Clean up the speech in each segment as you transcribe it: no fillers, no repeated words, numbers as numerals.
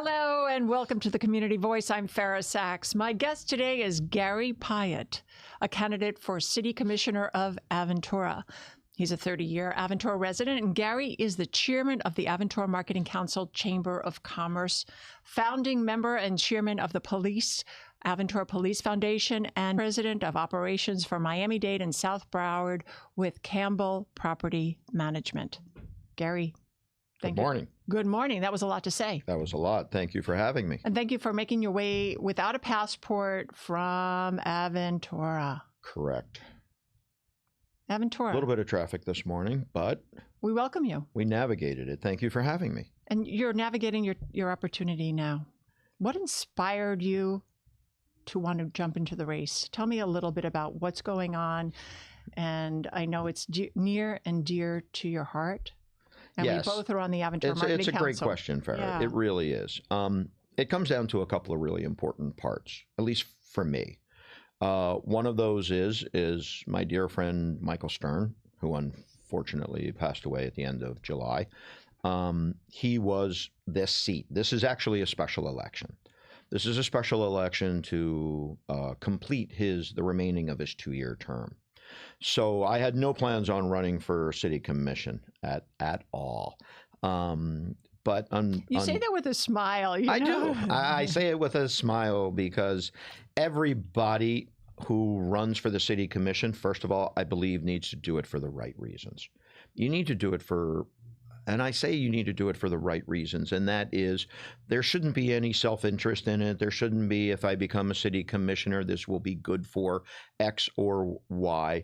Hello and welcome to the Community Voice. I'm Fara Sax. My guest today is Gary Pyott, a candidate for City Commissioner of Aventura. He's a 30-year Aventura resident, and Gary is the chairman of the Aventura Marketing Council Chamber of Commerce, founding member and chairman of the Aventura Police Foundation, and president of operations for Miami-Dade and South Broward with Campbell Property Management. Gary, thank you. Good morning. Good morning. That was a lot to say. That was a lot. Thank you for having me. And thank you for making your way without a passport from Aventura. Correct. Aventura. A little bit of traffic this morning, but we welcome you. We navigated it. Thank you for having me. And you're navigating your opportunity now. What inspired you to want to jump into the race? Tell me a little bit about what's going on. And I know it's near and dear to your heart. And yes. We both are on the Aventura Marketing Council. It's a great question, Farah. Yeah. It really is. It comes down to a couple of really important parts, at least for me. One of those is my dear friend Michael Stern, who unfortunately passed away at the end of July. He was this seat. This is actually a special election. This is a special election to complete the remaining of his 2-year term. So I had no plans on running for city commission at all. But you say that with a smile. I do. I say it with a smile because everybody who runs for the city commission, first of all, I believe needs to do it for the right reasons. You need to do it and I say you need to do it for the right reasons, and that is there shouldn't be any self-interest in it. There shouldn't be, if I become a city commissioner, this will be good for X or Y.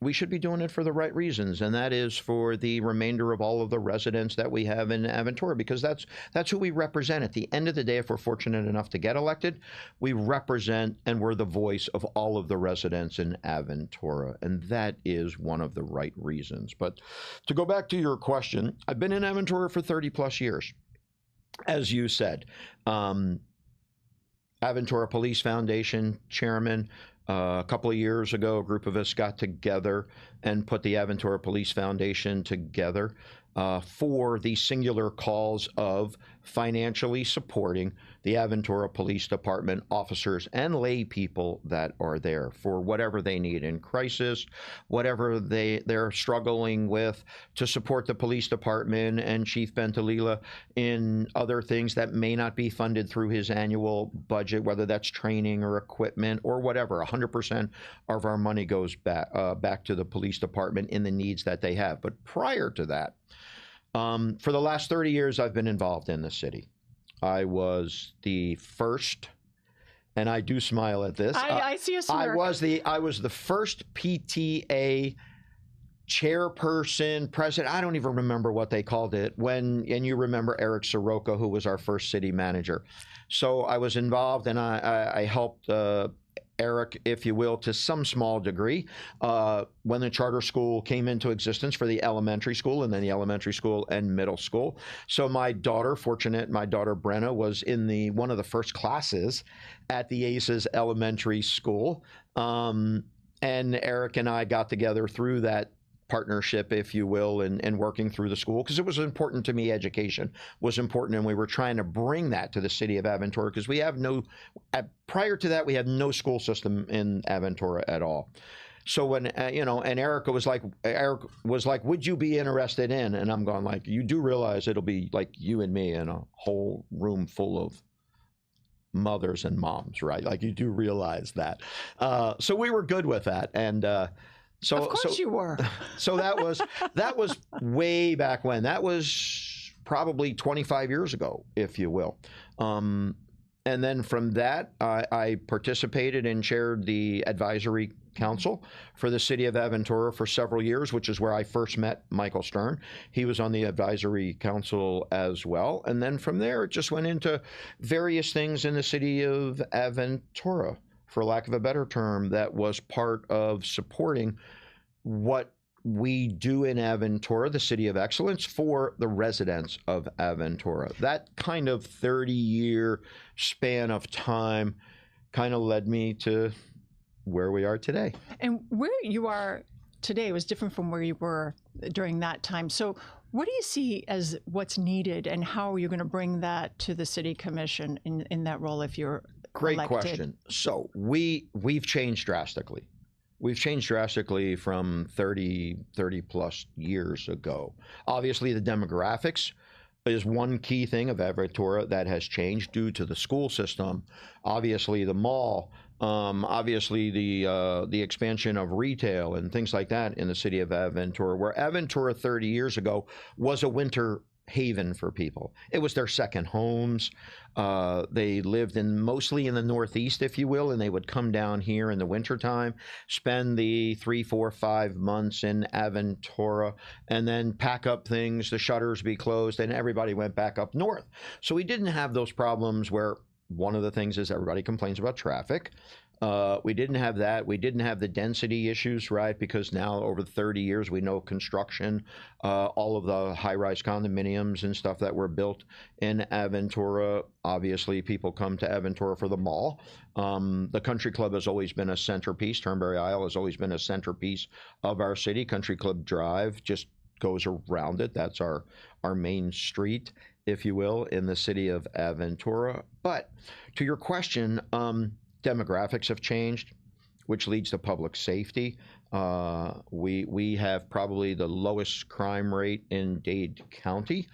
We should be doing it for the right reasons, and that is for the remainder of all of the residents that we have in Aventura, because that's who we represent. At the end of the day, if we're fortunate enough to get elected, we represent and we're the voice of all of the residents in Aventura, and that is one of the right reasons. But to go back to your question, I've been in Aventura for 30 plus years. As you said, Aventura Police Foundation chairman. A couple of years ago, a group of us got together and put the Aventura Police Foundation together for the singular cause of financially supporting the Aventura Police Department officers and lay people that are there for whatever they need in crisis, whatever they're struggling with, to support the police department and Chief Bentalila in other things that may not be funded through his annual budget, whether that's training or equipment or whatever. 100% of our money goes back to the police department in the needs that they have. But prior to that, for the last 30 years, I've been involved in the city. I was the first, and I do smile at this. I see a smirk. I was the first PTA chairperson, president. I don't even remember what they called it. And you remember Eric Soroka, who was our first city manager. So I was involved, and I helped Eric, if you will, to some small degree, when the charter school came into existence for the elementary school, and then the elementary school and middle school. So my daughter Brenna was in one of the first classes at the ACES Elementary School. And Eric and I got together through that partnership, if you will, and working through the school, because it was important to me. Education was important, and we were trying to bring that to the city of Aventura, because we have prior to that, we had no school system in Aventura at all. So when, and Eric was like, would you be interested in? And I'm going like, you do realize it'll be like you and me in a whole room full of mothers and moms, right? Like, you do realize that. So we were good with that. And, of course you were. So that was way back when. That was probably 25 years ago, if you will. And then from that, I participated and chaired the advisory council for the city of Aventura for several years, which is where I first met Michael Stern. He was on the advisory council as well. And then from there, it just went into various things in the city of Aventura, for lack of a better term, that was part of supporting what we do in Aventura, the city of excellence, for the residents of Aventura. That kind of 30-year span of time kind of led me to where we are today. And where you are today was different from where you were during that time. So What do you see as what's needed, and how are you going to bring that to the city commission in that role if you're Great elected? question. So we've changed drastically. We've changed drastically from 30 plus years ago. Obviously, the demographics is one key thing of Aventura that has changed due to the school system. Obviously, the mall. Obviously, the expansion of retail and things like that in the city of Aventura, where Aventura 30 years ago was a winter haven for people. It was their second homes. They lived mostly in the Northeast, if you will, and they would come down here in the wintertime, spend the 3, 4, 5 months in Aventura, and then pack up things, the shutters be closed, and everybody went back up north. So we didn't have those problems where one of the things is everybody complains about traffic. We didn't have that. We didn't have the density issues, right? Because now over 30 years, we know construction, all of the high-rise condominiums and stuff that were built in Aventura. Obviously, people come to Aventura for the mall. The country club has always been a centerpiece. Turnberry Isle has always been a centerpiece of our city. Country Club Drive just goes around it. That's our main street, if you will, in the city of Aventura. But to your question, demographics have changed, which leads to public safety. We have probably the lowest crime rate in Dade County,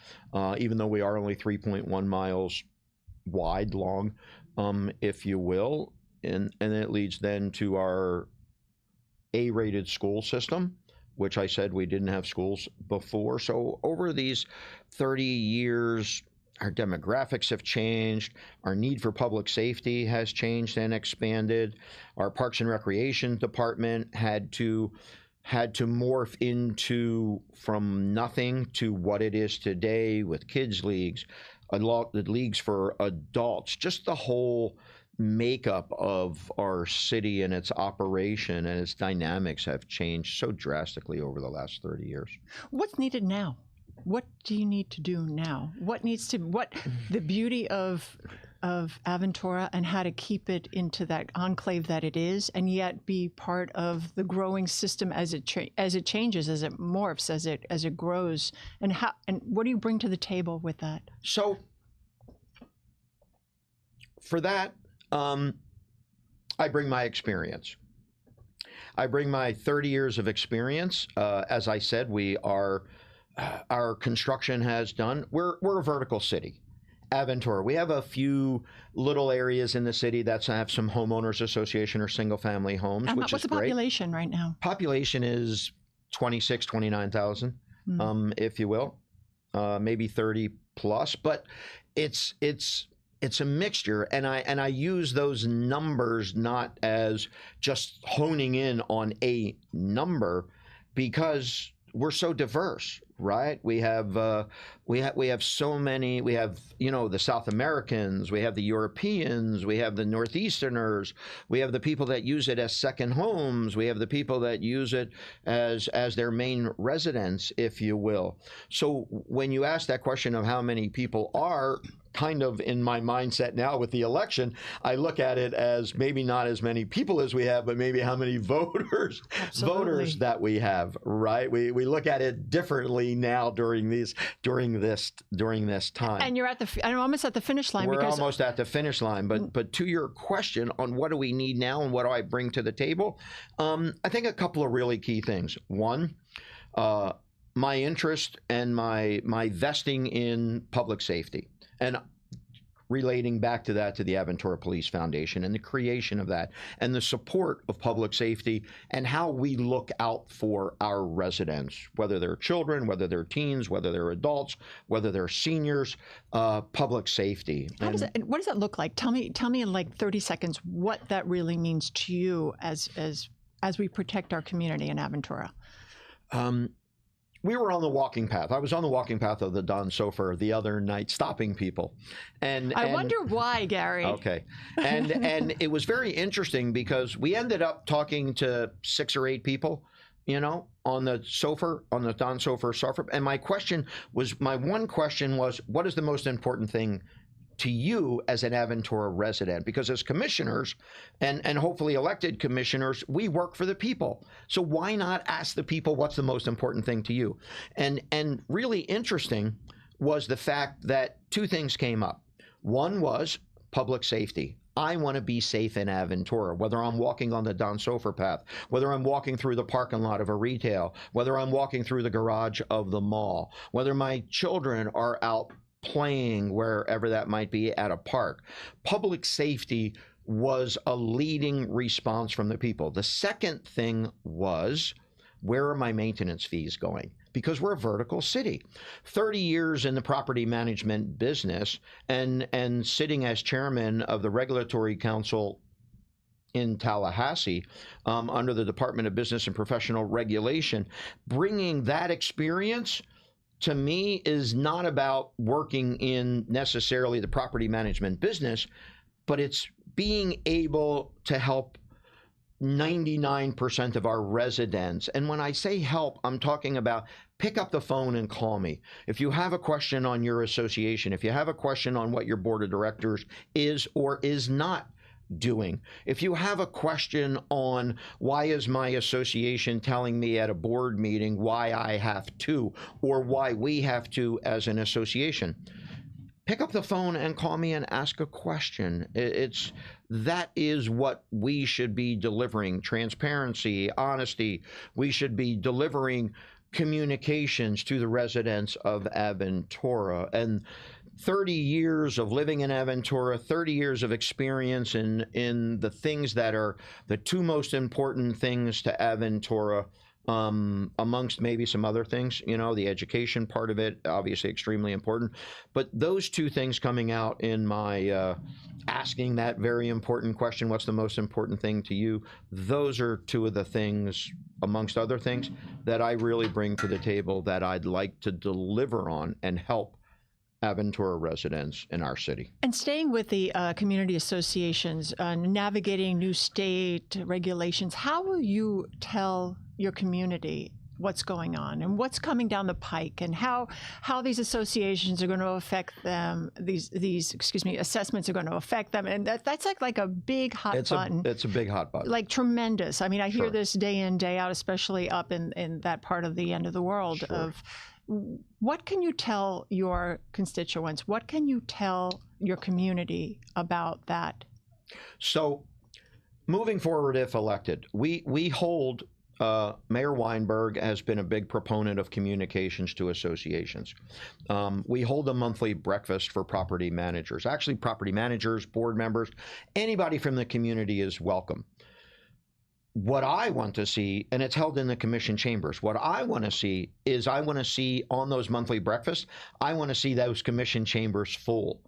even though we are only 3.1 miles long, if you will. And it leads then to our A-rated school system, which I said we didn't have schools before. So over these 30 years, our demographics have changed. Our need for public safety has changed and expanded. Our Parks and Recreation Department had to morph into from nothing to what it is today with kids leagues, the leagues for adults, just the whole makeup of our city and its operation and its dynamics have changed so drastically over the last 30 years. What's needed now? What do you need to do now? What the beauty of Aventura and how to keep it into that enclave that it is, and yet be part of the growing system as it changes, as it morphs, as it grows, and what do you bring to the table with that? So for that, I bring my experience. I bring my 30 years of experience. As I said, our construction has done. We're a vertical city, Aventura. We have a few little areas in the city that have some homeowners association or single family homes, which is great. What's the population right now? Population is 29,000, if you will, maybe 30 plus, but it's a mixture, and I use those numbers not as just honing in on a number, because we're so diverse, right? We have so many. We have, the South Americans, we have the Europeans, we have the Northeasterners, we have the people that use it as second homes, we have the people that use it as their main residence, if you will. So when you ask that question of how many people are, kind of in my mindset now with the election, I look at it as maybe not as many people as we have, but maybe how many voters that we have, right? We look at it differently now during this time. And you're almost at the finish line. We're almost at the finish line. But to your question on what do we need now and what do I bring to the table, I think a couple of really key things. One, my interest and my vesting in public safety. And relating back to that, to the Aventura Police Foundation and the creation of that and the support of public safety and how we look out for our residents, whether they're children, whether they're teens, whether they're adults, whether they're seniors, public safety. What does that look like? Tell me in like 30 seconds what that really means to you as we protect our community in Aventura. We were on the walking path. I was on the walking path of the Don Sofer the other night, stopping people. And I wonder why, Gary. Okay. And it was very interesting because we ended up talking to 6 or 8 people, on the Sofer, on the Don Sofer. And my one question was, what is the most important thing to you as an Aventura resident, because as commissioners and hopefully elected commissioners, we work for the people. So why not ask the people what's the most important thing to you? And really interesting was the fact that two things came up. One was public safety. I want to be safe in Aventura, whether I'm walking on the Don Sofer path, whether I'm walking through the parking lot of a retail, whether I'm walking through the garage of the mall, whether my children are out playing wherever that might be at a park. Public safety was a leading response from the people. The second thing was, where are my maintenance fees going? Because we're a vertical city. 30 years in the property management business and sitting as chairman of the Regulatory Council in Tallahassee under the Department of Business and Professional Regulation, bringing that experience to me is not about working in necessarily the property management business, but it's being able to help 99% of our residents. And when I say help, I'm talking about pick up the phone and call me. If you have a question on your association, if you have a question on what your board of directors is or is not doing, if you have a question on why is my association telling me at a board meeting why I have to or why we have to as an association, pick up the phone and call me and ask a question. That is what we should be delivering: transparency, honesty. We should be delivering communications to the residents of Aventura. And 30 years of living in Aventura, 30 years of experience in the things that are the two most important things to Aventura, amongst maybe some other things, the education part of it, obviously extremely important. But those two things coming out in my asking that very important question, what's the most important thing to you? Those are two of the things, amongst other things, that I really bring to the table that I'd like to deliver on and help Aventura residents in our city. And staying with the community associations, navigating new state regulations, how will you tell your community what's going on and what's coming down the pike, and how these associations are going to affect them, these assessments are going to affect them? And that's like a big hot button. It's a big hot button. Like tremendous. I mean, I Sure. hear this day in, day out, especially up in that part of the end of the world. Sure. Of what can you tell your constituents? What can you tell your community about that? So moving forward, if elected, we hold, Mayor Weinberg has been a big proponent of communications to associations. We hold a monthly breakfast for property managers. Actually, property managers, board members, anybody from the community is welcome. What I want to see, and it's held in the commission chambers, what I want to see is I want to see on those monthly breakfasts, I want to see those commission chambers full.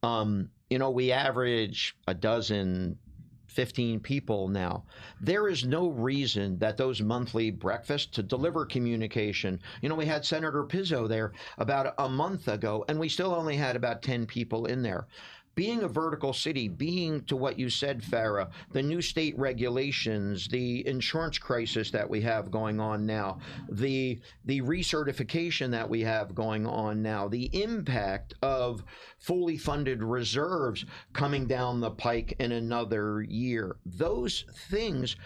We average a dozen, 15 people now. There is no reason that those monthly breakfasts to deliver communication. We had Senator Pizzo there about a month ago, and we still only had about 10 people in there. Being a vertical city, being to what you said, Farah, the new state regulations, the insurance crisis that we have going on now, the recertification that we have going on now, the impact of fully funded reserves coming down the pike in another year, those things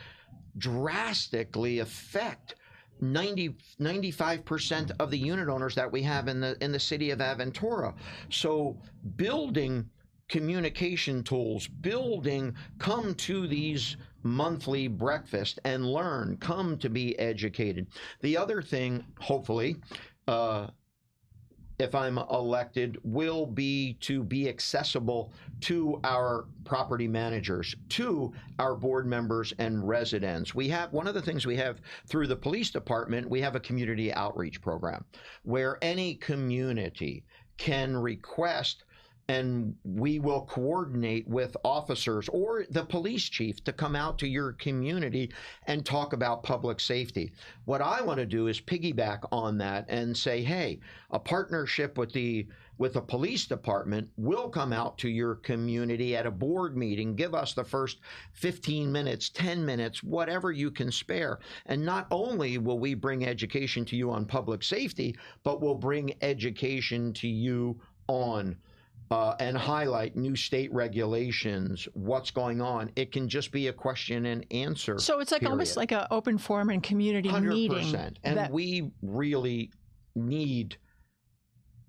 drastically affect 95% of the unit owners that we have in the city of Aventura. So building communication tools, come to these monthly breakfasts and learn, come to be educated. The other thing, hopefully, if I'm elected, will be to be accessible to our property managers, to our board members and residents. We have, one of the things we have through the police department, we have a community outreach program where any community can request, and we will coordinate with officers or the police chief to come out to your community and talk about public safety. What I want to do is piggyback on that and say, hey, a partnership with the police department will come out to your community at a board meeting, give us the first 15 minutes, 10 minutes, whatever you can spare. And not only will we bring education to you on public safety, but we'll bring education to you on and highlight new state regulations, what's going on. It can just be a question and answer. So it's like almost like an open forum and community 100%. meeting. And we really need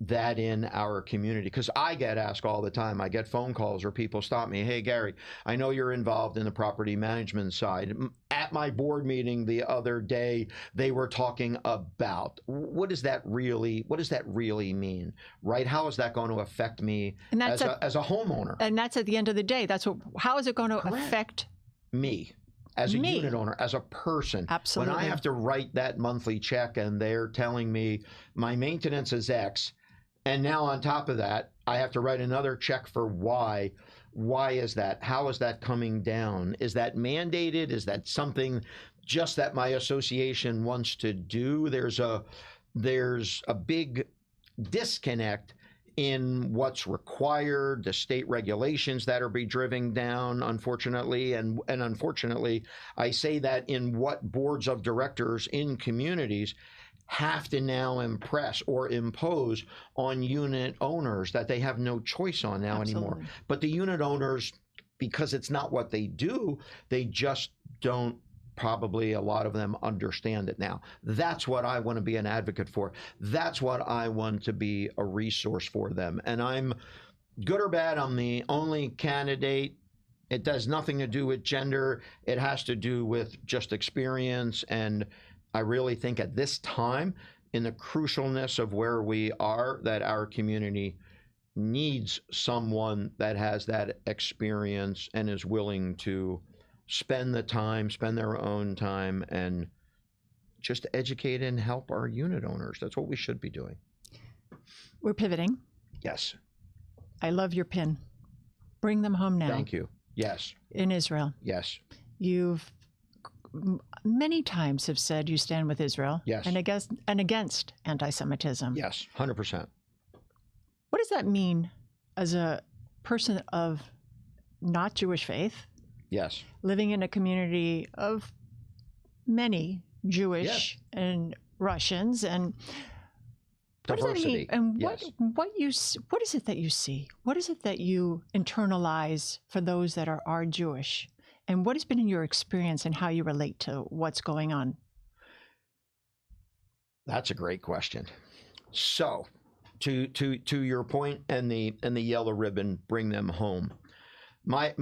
that in our community, because I get asked all the time. I get phone calls or people stop me. Hey, Gary, I know you're involved in the property management side. At my board meeting the other day, they were talking about what does that really mean, right? How is that going to affect me as a homeowner? And that's at the end of the day. How is it going to Correct. affect me? As a unit owner, as a person. Absolutely. When I have to write that monthly check and they're telling me my maintenance is X, and now on top of that, I have to write another check for Y. Why is that? How is that coming down? Is that mandated? Is that something just that my association wants to do? There's a big disconnect in what's required, the state regulations that are be driven down, unfortunately, and unfortunately, I say that in what boards of directors in communities have to now impress or impose on unit owners that they have no choice on now anymore. But the unit owners, because it's not what they do, they just don't probably, a lot of them, understand it now. That's what I want to be an advocate for. That's what I want to be a resource for them. And I'm good or bad, I'm the only candidate. It does nothing to do with gender. It has to do with just experience. And I really think at this time, in the crucialness of where we are, that our community needs someone that has that experience and is willing to spend their own time, and just educate and help our unit owners. That's what we should be doing. We're pivoting. Yes. I love your pin. Bring them home now. Thank you. Yes. In Israel. Yes. You've many times have said you stand with Israel. Yes. And against anti-Semitism. Yes, 100%. What does that mean as a person of not Jewish faith? Yes. Living in a community of many Jewish and Russians, and what diversity. does that mean? And what is it that you see? What is it that you internalize for those that are Jewish? And what has been in your experience and how you relate to what's going on? That's a great question. So, to your point, and the yellow ribbon, bring them home. My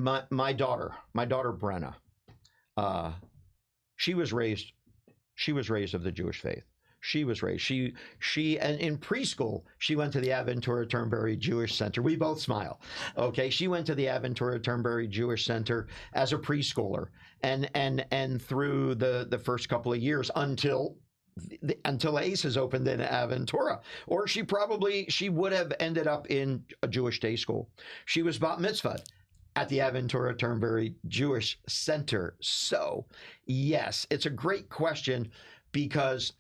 daughter Brenna, she was raised of the Jewish faith. And in preschool, she went to the Aventura Turnberry Jewish Center. We both smile. Okay. She went to the Aventura Turnberry Jewish Center as a preschooler, and through the first couple of years until ACES opened in Aventura, or she would have ended up in a Jewish day school. She was bat mitzvahed at the Aventura Turnberry Jewish Center. So yes, it's a great question, because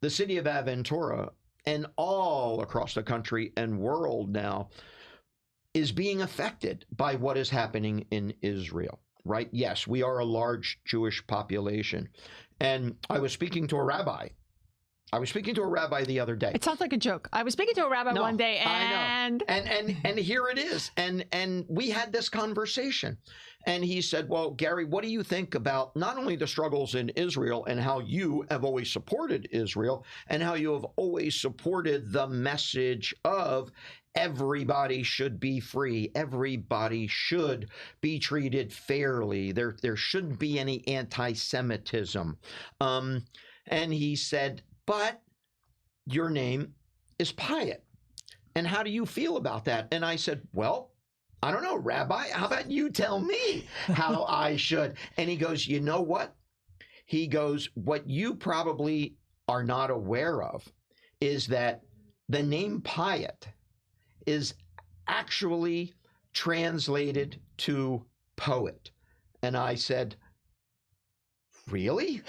the city of Aventura and all across the country and world now is being affected by what is happening in Israel, right? Yes, we are a large Jewish population. And I was speaking to a rabbi. The other day. It sounds like a joke. I was speaking to a rabbi one day, and and here it is. And we had this conversation. And he said, well, Gary, what do you think about not only the struggles in Israel and how you have always supported Israel, and how you have always supported the message of everybody should be free, everybody should be treated fairly, there shouldn't be any anti-Semitism. And he said, but your name is Pyott. And how do you feel about that? And I said, well, I don't know, Rabbi, how about you tell me how I should? And he goes, you know what? He goes, what you probably are not aware of is that the name Pyott is actually translated to poet. And I said, really?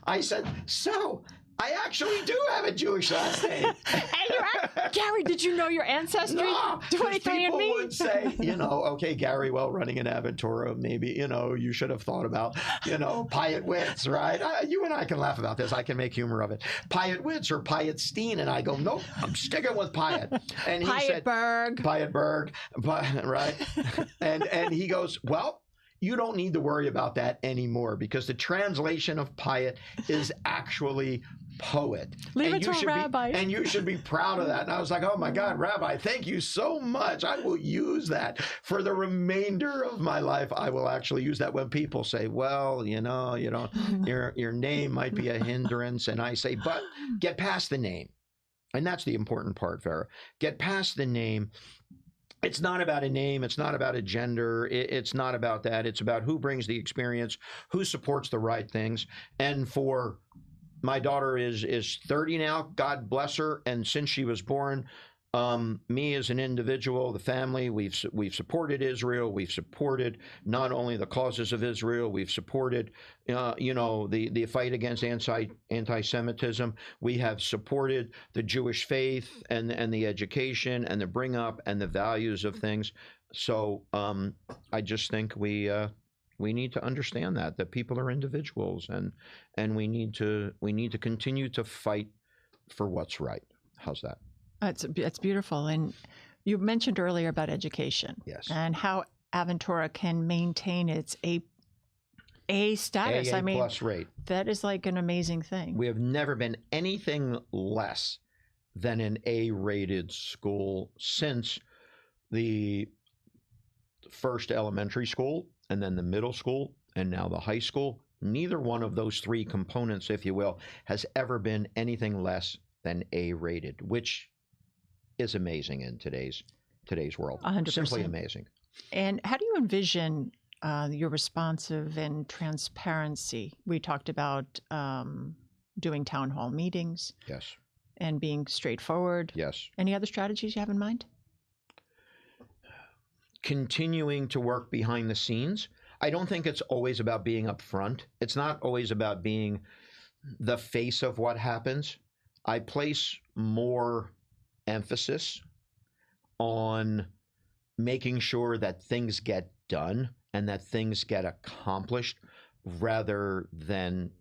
I said, so I actually do have a Jewish last name. And Gary, Really? Did you know your ancestry? No, 23 and people me? would say, okay, Gary, well, running an Aventura, maybe, you should have thought about, Pyott Wits, right? You and I can laugh about this. I can make humor of it. Pyott Wits or Pyott Steen. And I go, nope, I'm sticking with Pyott. And he said, Pyottberg, right? And he goes, well, you don't need to worry about that anymore because the translation of Pyott is actually poet. Leave it to a rabbi. And you should be proud of that. And I was like, oh my God, Rabbi, thank you so much. I will use that for the remainder of my life. I will actually use that when people say, well, your name might be a hindrance. And I say, but get past the name. And that's the important part, Farah. Get past the name. It's not about a name. It's not about a gender. It's not about that. It's about who brings the experience, who supports the right things. And for my daughter is 30 now, God bless her. And since she was born, me as an individual, the family, we've supported Israel. We've supported not only the causes of Israel, we've supported, the fight against anti-Semitism. We have supported the Jewish faith and the education and the bring up and the values of things. So I just think we need to understand that people are individuals and we need to continue to fight for what's right. How's that? It's beautiful. And you mentioned earlier about education. Yes. And how Aventura can maintain its A status. AA plus rate. That is like an amazing thing. We have never been anything less than an A-rated school since the first elementary school and then the middle school and now the high school. Neither one of those three components, if you will, has ever been anything less than A-rated, which is amazing in today's world. 100%. Simply amazing. And how do you envision your responsive and transparency? We talked about doing town hall meetings. Yes. And being straightforward. Yes. Any other strategies you have in mind? Continuing to work behind the scenes. I don't think it's always about being up front. It's not always about being the face of what happens. I place more emphasis on making sure that things get done and that things get accomplished rather than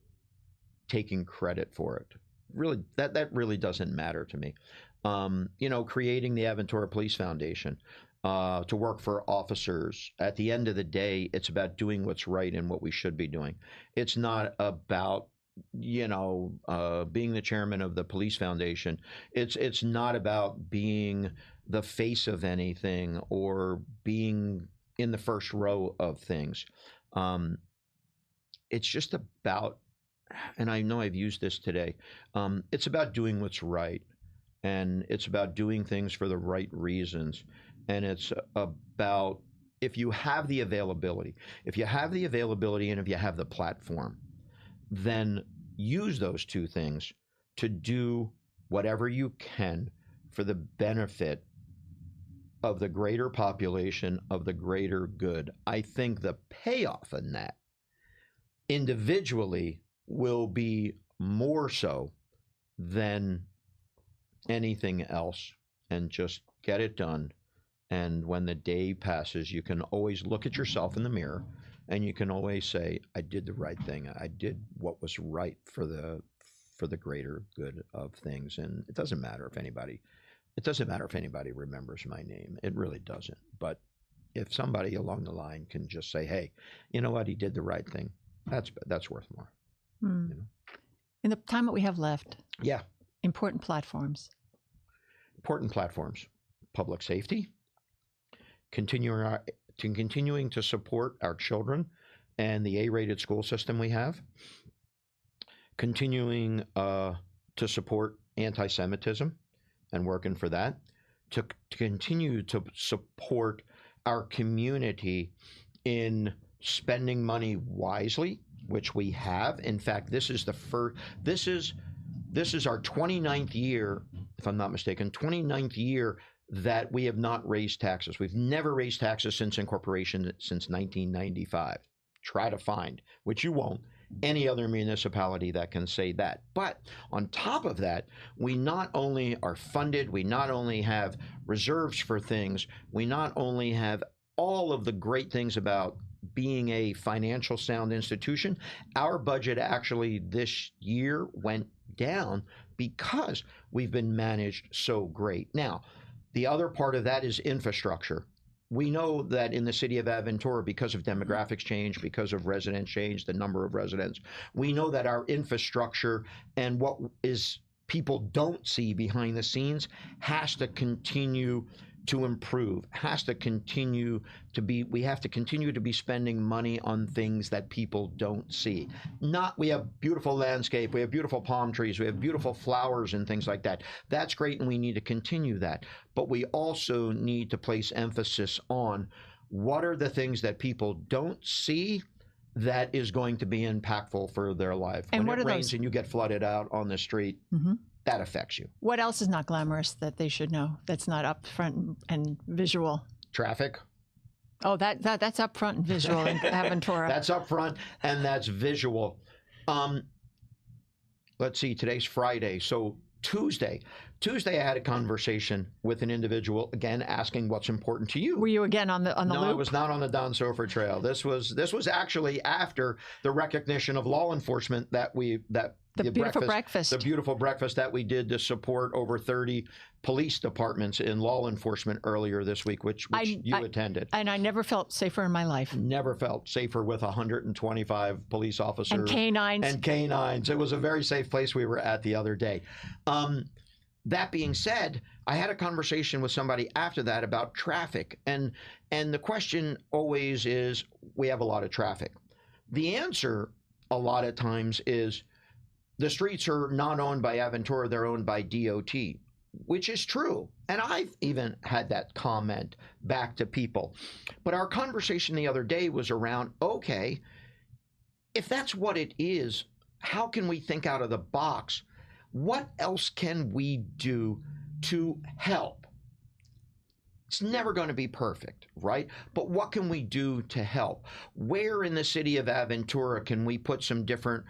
taking credit for it. Really, that really doesn't matter to me. Creating the Aventura Police Foundation to work for officers. At the end of the day, it's about doing what's right and what we should be doing. It's not about being the chairman of the police foundation. It's not about being the face of anything or being in the first row of things. It's just about, and I know I've used this today, it's about doing what's right. And it's about doing things for the right reasons. And it's about, if you have the availability and if you have the platform, then use those two things to do whatever you can for the benefit of the greater population, of the greater good. I think the payoff in that individually will be more so than anything else, and just get it done. And when the day passes, you can always look at yourself in the mirror and you can always say, I did the right thing. I did what was right for the greater good of things. And it doesn't matter if anybody remembers my name. It really doesn't. But if somebody along the line can just say, hey, you know what, he did the right thing, that's worth more. In the time that we have left. Yeah. Important platforms. Public safety. Continuing to support our children and the A-rated school system we have. Continuing to support anti-Semitism and working for that. To continue to support our community in spending money wisely, which we have. In fact, this is our 29th year, if I'm not mistaken, 29th year that we have not raised taxes. We've never raised taxes since incorporation since 1995. Try to find, which you won't, any other municipality that can say that. But on top of that, we not only are funded, we not only have reserves for things, we not only have all of the great things about being a financial sound institution. Our budget actually this year went down because we've been managed so great. Now, the other part of that is infrastructure. We know that in the city of Aventura, because of demographics change, because of resident change, the number of residents, we know that our infrastructure and what is people don't see behind the scenes has to continue to improve, has to continue to be, we have to continue to be spending money on things that people don't see. We have beautiful landscape, we have beautiful palm trees, we have beautiful flowers and things like that. That's great, and we need to continue that. But we also need to place emphasis on what are the things that people don't see that is going to be impactful for their life. And when what it are rains those? And you get flooded out on the street, that affects you. What else is not glamorous that they should know that's not up front and visual? Traffic. Oh, that's up front and visual in Aventura. That's up front and that's visual. Let's see, today's Friday. So Tuesday I had a conversation with an individual, again, asking what's important to you. Were you again on the No, loop? I was not on the Don Sofer Trail. This was actually after the recognition of law enforcement that The beautiful breakfast. The beautiful breakfast that we did to support over 30 police departments in law enforcement earlier this week, which you attended. And I never felt safer in my life. Never felt safer with 125 police officers. And canines. And canines. It was a very safe place we were at the other day. That being said, I had a conversation with somebody after that about traffic. And the question always is, we have a lot of traffic. The answer a lot of times is, the streets are not owned by Aventura, they're owned by DOT, which is true. And I've even had that comment back to people. But our conversation the other day was around, okay, if that's what it is, how can we think out of the box? What else can we do to help? It's never going to be perfect, right? But what can we do to help? Where in the city of Aventura can we put some different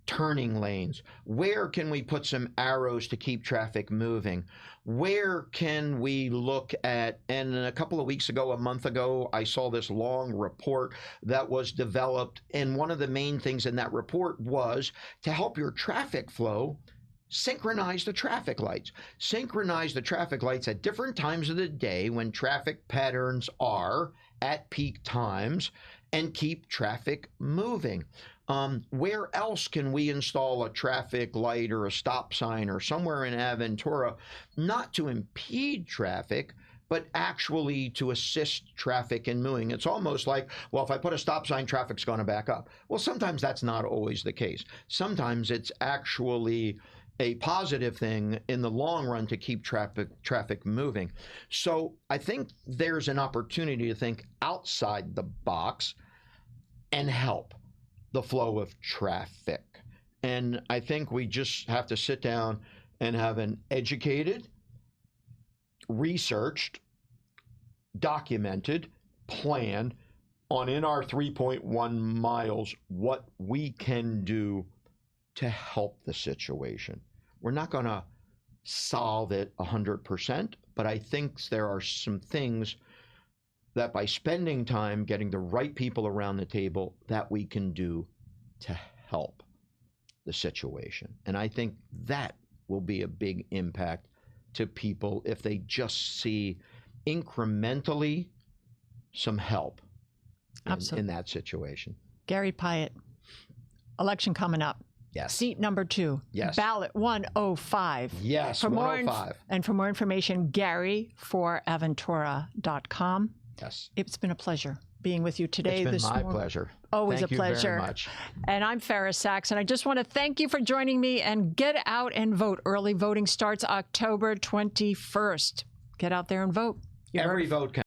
turning lanes? Where can we put some arrows to keep traffic moving? Where can we look at, and a couple of weeks ago, a month ago, I saw this long report that was developed, and one of the main things in that report was to help your traffic flow, synchronize the traffic lights. Synchronize the traffic lights at different times of the day when traffic patterns are at peak times, and keep traffic moving. Where else can we install a traffic light or a stop sign or somewhere in Aventura, not to impede traffic, but actually to assist traffic in moving? It's almost like, well, if I put a stop sign, traffic's going to back up. Well, sometimes that's not always the case. Sometimes it's actually a positive thing in the long run to keep traffic moving. So I think there's an opportunity to think outside the box and help the flow of traffic. And I think we just have to sit down and have an educated, researched, documented plan on, in our 3.1 miles, what we can do to help the situation. We're not going to solve it 100%, but I think there are some things that by spending time getting the right people around the table that we can do to help the situation. And I think that will be a big impact to people if they just see incrementally some help in that situation. Gary Pyott, election coming up. Yes. Seat number 2. Yes. Ballot 105. Yes, For 105. And for more information, GaryForAventura.com. Yes. It's been a pleasure being with you today. It's been my pleasure. Always Thank a pleasure. Thank you very much. And I'm Fara Sax, and I just want to thank you for joining me, and get out and vote. Early voting starts October 21st. Get out there and vote. Every vote counts.